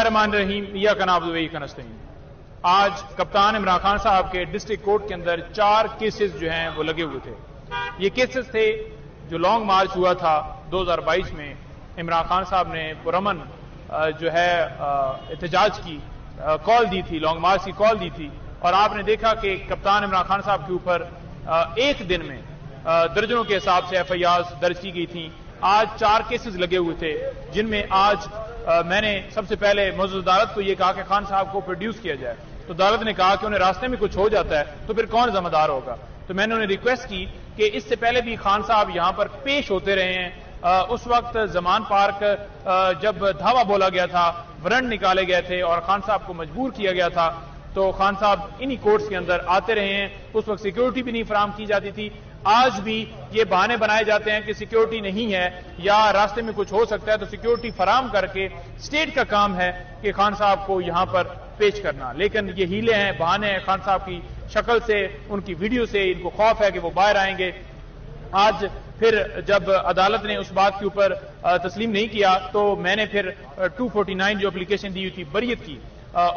रहमान रहीम या कनाबुद व इय्याका नस्तईन। आज कप्तान इमरान खान साहब के डिस्ट्रिक्ट कोर्ट के अंदर 4 केसेस जो हैं वो लगे हुए थे। ये केसेस थे जो लॉन्ग मार्च हुआ था 2022 में। इमरान खान साहब ने पुरअमन जो है एहतजाज की कॉल दी थी, लॉन्ग मार्च की कॉल दी थी, और आपने देखा कि कप्तान इमरान खान साहब के ऊपर एक दिन में दर्जनों के हिसाब से FIR दर्ज की गई थी। आज 4 केसेस लगे हुए थे, जिनमें आज मैंने सबसे पहले मौजूद अदालत को यह कहा कि खान साहब को प्रोड्यूस किया जाए। तो अदालत ने कहा कि उन्हें रास्ते में कुछ हो जाता है तो फिर कौन जिम्मेदार होगा। तो मैंने उन्हें रिक्वेस्ट की कि इससे पहले भी खान साहब यहां पर पेश होते रहे हैं। उस वक्त जमान पार्क जब धावा बोला गया था, वारंट निकाले गए थे और खान साहब को मजबूर किया गया था, तो खान साहब इन्हीं कोर्ट्स के अंदर आते रहे हैं। उस वक्त सिक्योरिटी भी नहीं फराहम की जाती थी। आज भी ये बहाने बनाए जाते हैं कि सिक्योरिटी नहीं है या रास्ते में कुछ हो सकता है, तो सिक्योरिटी फराहम करके स्टेट का काम है कि खान साहब को यहां पर पेश करना। लेकिन ये हीले हैं, बहाने हैं। खान साहब की शक्ल से, उनकी वीडियो से इनको खौफ है कि वो बाहर आएंगे। आज फिर जब अदालत ने उस बात के ऊपर तस्लीम नहीं किया, तो मैंने फिर 249 जो एप्लीकेशन दी हुई थी बरियत की,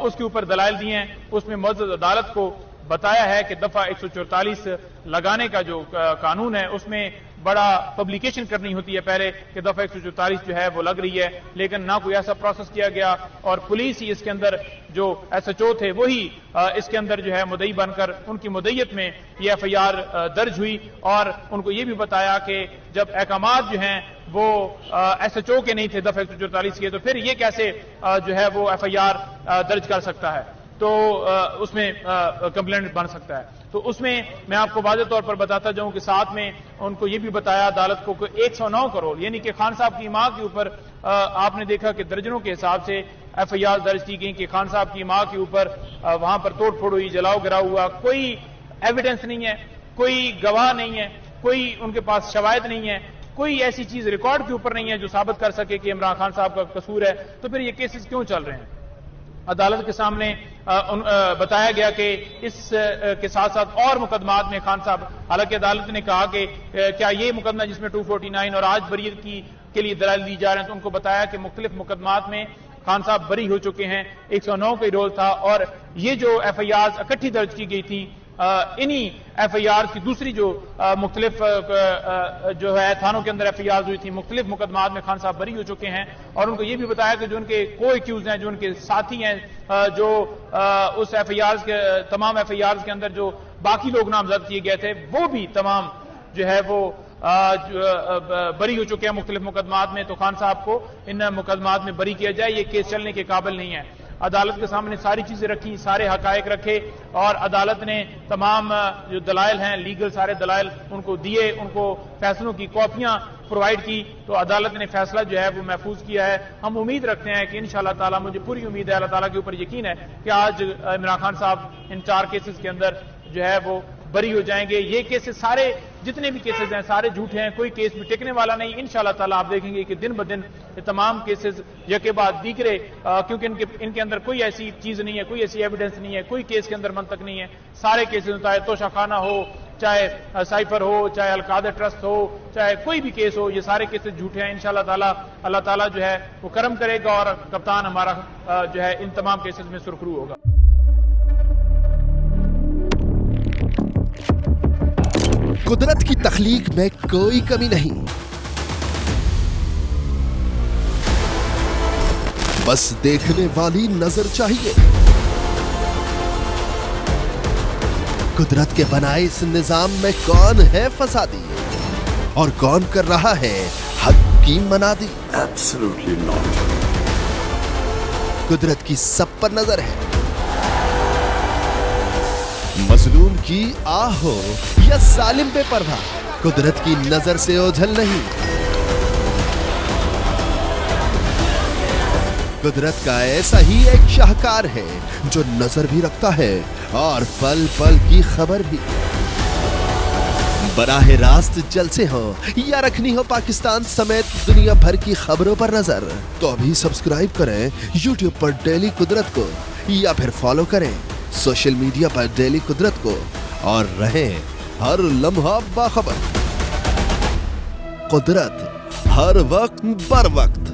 उसके ऊपर दलाइल दिए हैं। उसमें मौजूद अदालत को बताया है कि दफा 144 लगाने का जो कानून है उसमें बड़ा पब्लिकेशन करनी होती है पहले कि दफा 144 जो है वो लग रही है, लेकिन ना कोई ऐसा प्रोसेस किया गया और पुलिस ही इसके अंदर जो SHO थे वही इसके अंदर जो है मुद्दई बनकर उनकी मुद्दईयत में ये FIR दर्ज हुई। और उनको ये भी बताया कि जब अहकामात जो हैं वो SHO के नहीं थे दफा 144 के, तो फिर ये कैसे जो है वो FIR दर्ज कर सकता है, तो उसमें कंप्लेंट बन सकता है। तो उसमें मैं आपको वाज़ेह तौर पर बताता जाऊं कि साथ में उनको ये भी बताया अदालत को कि 109 करोड़ यानी कि खान साहब की मां के ऊपर आपने देखा कि दर्जनों के हिसाब से FIR दर्ज की गई कि खान साहब की मां के ऊपर वहां पर तोड़ फोड़ हुई, जलाओ गिराव हुआ। कोई एविडेंस नहीं है, कोई गवाह नहीं है, कोई उनके पास शवाहिद नहीं है, कोई ऐसी चीज रिकॉर्ड के ऊपर नहीं है जो साबित कर सके कि इमरान खान साहब का कसूर है। तो फिर ये केसेस क्यों चल रहे हैं? अदालत के सामने बताया गया कि इस के साथ साथ और मुकदमात में खान साहब, हालांकि अदालत ने कहा कि क्या ये मुकदमा जिसमें 249 और आज बरीयत के लिए दलाल दी जा रहे हैं, तो उनको बताया कि मुख्तलिफ मुकदमात में खान साहब बरी हो चुके हैं। 109 का रोल था और ये जो FIR इकट्ठी दर्ज की गई थी, इन्हीं FIR की दूसरी जो मुख्तलिफ जो है थानों के अंदर FIR हुई थी, मुख्तलिफ मुकदमात में खान साहब बरी हो चुके हैं। और उनको ये भी बताया कि जो उनके को एक्यूज हैं, जो उनके साथी हैं, जो उस FIR के तमाम FIR के अंदर जो बाकी लोग नामजद किए गए थे, वो भी तमाम जो है वो बरी हो चुके हैं मुख्तलिफ मुकदमात में। तो खान साहब को इन मुकदमात में बरी किया जाए, ये केस चलने के काबिल नहीं है। अदालत के सामने सारी चीजें रखी, सारे हकायक रखे और अदालत ने तमाम जो दलाइल हैं, लीगल सारे दलाइल उनको दिए, उनको फैसलों की कॉपियां प्रोवाइड की। तो अदालत ने फैसला जो है वो महफूज किया है। हम उम्मीद रखते हैं कि इंशाअल्लाह ताला, मुझे पूरी उम्मीद है, अल्लाह ताला के ऊपर यकीन है कि आज इमरान खान साहब इन 4 केसेस के अंदर जो है वो बरी हो जाएंगे। ये केसेस सारे जितने भी केसेस हैं सारे झूठे हैं, कोई केस भी टिकने वाला नहीं। इंशाअल्लाह ताला आप देखेंगे कि दिन ब दिन ये तमाम केसेस यके बाद दीगरे, क्योंकि इनके अंदर कोई ऐसी चीज नहीं है, कोई ऐसी एविडेंस नहीं है, कोई केस के अंदर मंतक नहीं है। सारे केसेस, चाहे तोशाखाना हो, चाहे साइफर हो, चाहे अलकादर ट्रस्ट हो, चाहे कोई भी केस हो, ये सारे केसेस झूठे हैं। इंशाअल्लाह ताला अल्लाह ताला जो है वो करम करेगा और कप्तान हमारा जो है इन तमाम केसेस में सुरखरू होगा। कुदरत की तख्लीक में कोई कमी नहीं, बस देखने वाली नजर चाहिए। कुदरत के बनाए इस निजाम में कौन है फसादी और कौन कर रहा है हक की मनादी? Absolutely not. कुदरत की सब पर नजर है। मजलूम की आह हो या जालिम पे परवाह, कुदरत की नजर से ओझल नहीं। कुदरत का ऐसा ही एक शाहकार है जो नजर भी रखता है और पल पल की खबर भी। बराह रास्त जलसे हो या रखनी हो पाकिस्तान समेत दुनिया भर की खबरों पर नजर, तो अभी सब्सक्राइब करें YouTube पर डेली कुदरत को या फिर फॉलो करें सोशल मीडिया पर डेली कुदरत को और रहें हर लम्हा बाखबर। कुदरत हर वक्त बर वक्त।